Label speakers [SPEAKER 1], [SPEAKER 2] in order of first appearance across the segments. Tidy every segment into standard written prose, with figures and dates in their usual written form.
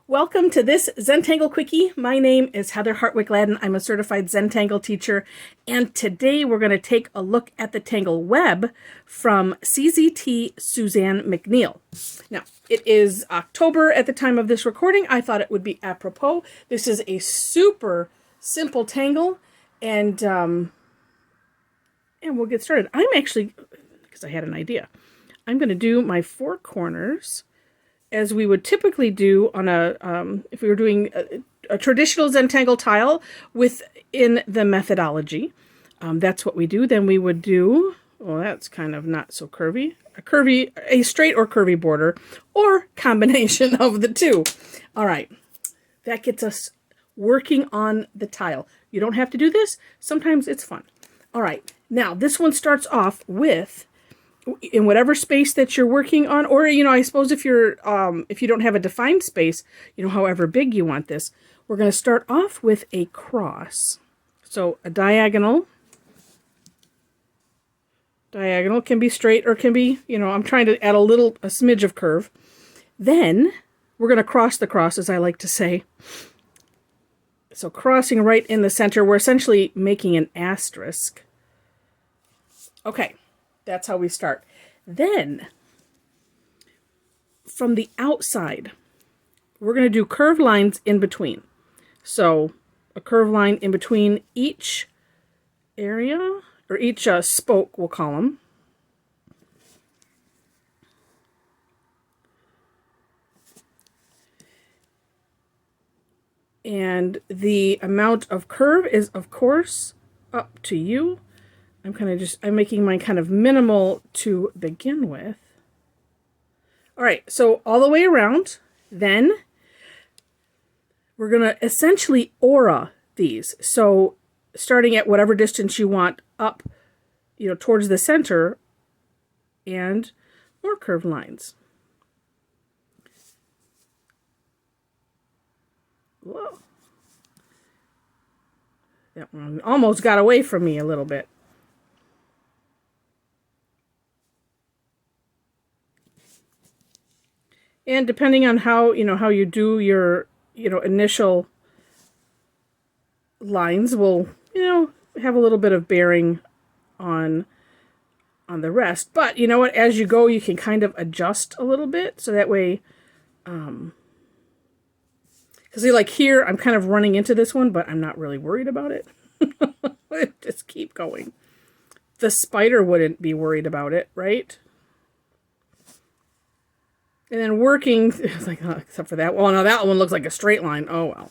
[SPEAKER 1] Welcome to this Zentangle Quickie. My name is Heather Hartwick-Ladden. I'm a certified Zentangle teacher, and today we're going to take a look at the Tangle Web from CZT Suzanne McNeil. Now, it is October at the time of this recording. I thought it would be apropos. This is a super simple tangle, and we'll get started. I'm actually, because I had an idea, I'm going to do my four corners as we would typically do on if we were doing a traditional Zentangle tile within the methodology. That's what we do. Then we would do, well, that's kind of not so curvy, a straight or curvy border, or combination of the two. All right, that gets us working on the tile. You don't have to do this. Sometimes it's fun. All right, now this one starts off with, in whatever space that you're working on, or, I suppose if you don't have a defined space, however big you want this, we're going to start off with a cross. So a diagonal can be straight or can be, I'm trying to add a smidge of curve. Then we're going to cross the cross, as I like to say. So crossing right in the center, we're essentially making an asterisk. Okay. That's how we start. Then, from the outside, we're going to do curved lines in between. So, a curved line in between each area, or each spoke, we'll call them. And the amount of curve is, of course, up to you. I'm making mine kind of minimal to begin with. All right, so all the way around, then we're going to essentially aura these. So starting at whatever distance you want up, towards the center, and more curved lines. Whoa. That one almost got away from me a little bit. And depending on how you do your, initial lines will, have a little bit of bearing on the rest. But you know what, as you go, you can kind of adjust a little bit. So that way, because like here, I'm kind of running into this one, but I'm not really worried about it. Just keep going. The spider wouldn't be worried about it, right? And then working, it's like, except for that. Well, no, that one looks like a straight line. Oh, well.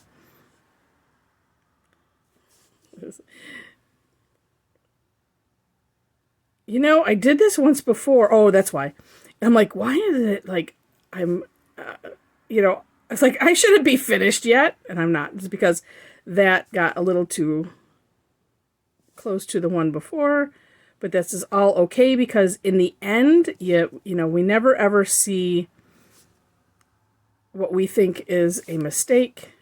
[SPEAKER 1] I did this once before. Oh, that's why. I'm like, why is it like, it's like, I shouldn't be finished yet. And I'm not. It's because that got a little too close to the one before. But this is all okay because in the end, we never ever see what we think is a mistake.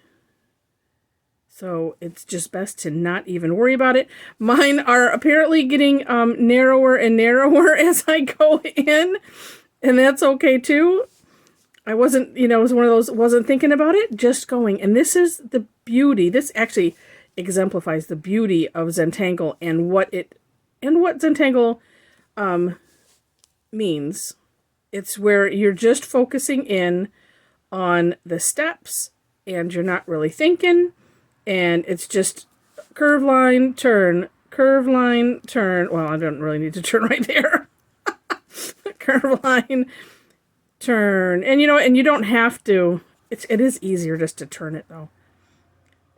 [SPEAKER 1] So it's just best to not even worry about it. Mine are apparently getting narrower and narrower as I go in, and that's okay too. I wasn't, it was one of those, wasn't thinking about it, just going. And this is the beauty. This actually exemplifies the beauty of Zentangle and what Zentangle means. It's where you're just focusing in on the steps and you're not really thinking, and it's just curve line, turn, curve line, turn. Well, I don't really need to turn right there. Curve line, turn. And and you don't have to. It is easier just to turn it though.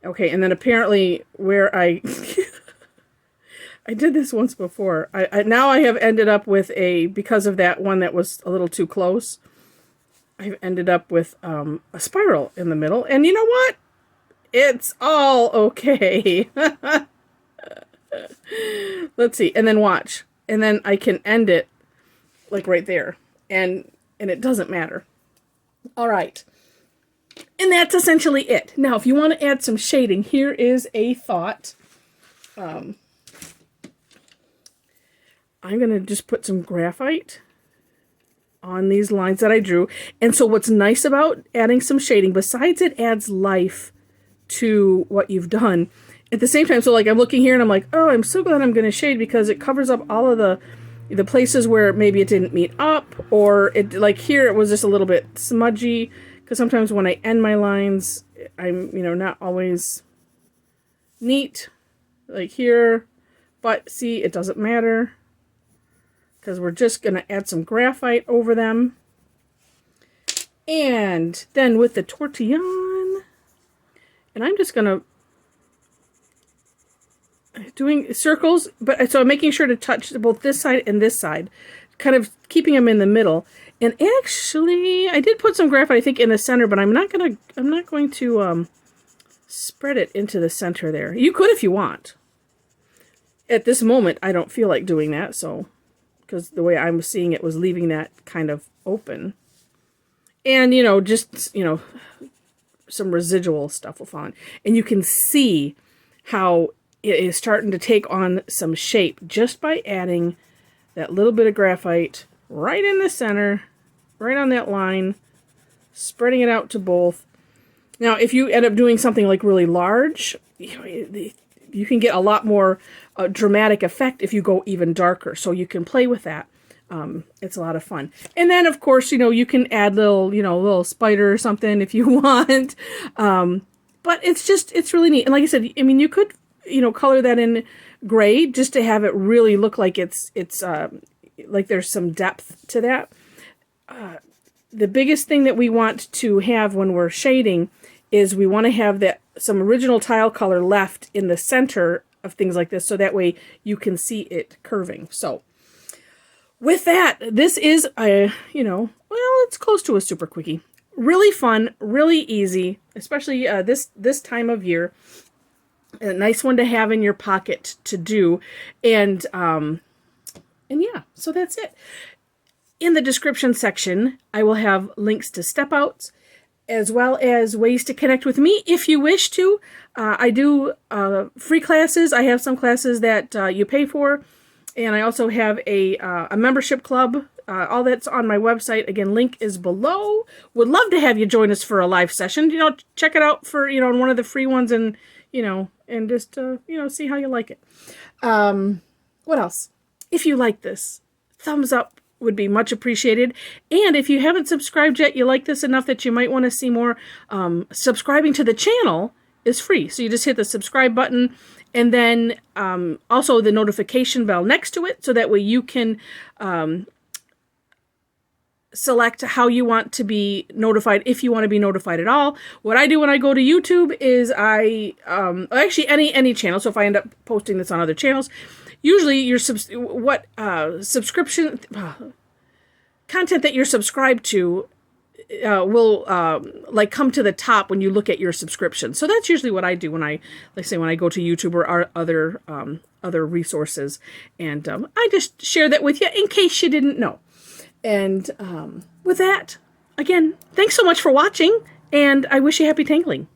[SPEAKER 1] Okay, and then apparently where I did this once before. Now I have ended up with because of that one that was a little too close, I've ended up with a spiral in the middle. And you know what? It's all okay. Let's see. And then watch. And then I can end it like right there. And it doesn't matter. All right. And that's essentially it. Now, if you want to add some shading, here is a thought. I'm going to just put some graphite on these lines that I drew. And so what's nice about adding some shading, besides it adds life to what you've done, at the same time, so like I'm looking here and I'm like, oh, I'm so glad I'm going to shade because it covers up all of the places where maybe it didn't meet up, or it, like here, it was just a little bit smudgy, because sometimes when I end my lines, I'm, not always neat, like here, but see, it doesn't matter, because we're just going to add some graphite over them. And then with the tortillon, and I'm just going to doing circles, but so I'm making sure to touch both this side and this side, kind of keeping them in the middle. And actually, I did put some graphite, I think, in the center, but I'm not going to spread it into the center there. You could if you want. At this moment, I don't feel like doing that, so, because the way I'm seeing it was leaving that kind of open. And, just, some residual stuff will fall on. And you can see how it is starting to take on some shape just by adding that little bit of graphite right in the center, right on that line, spreading it out to both. Now, if you end up doing something like really large, you can get a lot more dramatic effect if you go even darker. So you can play with that. It's a lot of fun. And then, of course, you can add little spider or something if you want. But it's really neat. And like I said, you could color that in gray just to have it really look like it's like there's some depth to that. The biggest thing that we want to have when we're shading is we want to have some original tile color left in the center of things like this, so that way you can see it curving. So with that, this is it's close to a super quickie. Really fun, really easy, especially this time of year. A nice one to have in your pocket to do. And yeah, so that's it. In the description section, I will have links to step outs, as well as ways to connect with me if you wish to. I do free classes. I have some classes that you pay for. And I also have a membership club. All that's on my website. Again, link is below. Would love to have you join us for a live session. Check it out for, on one of the free ones, and, and just, see how you like it. What else? If you like this, thumbs up would be much appreciated. And if you haven't subscribed yet, you like this enough that you might want to see more, subscribing to the channel is free. So you just hit the subscribe button, and then also the notification bell next to it, so that way you can select how you want to be notified, if you want to be notified at all. What I do when I go to YouTube is actually any channel, so if I end up posting this on other channels, usually your subscription content that you're subscribed to will come to the top when you look at your subscription. So that's usually what I do when I go to YouTube or other resources, and I just share that with you in case you didn't know. And with that, again, thanks so much for watching, and I wish you happy tangling.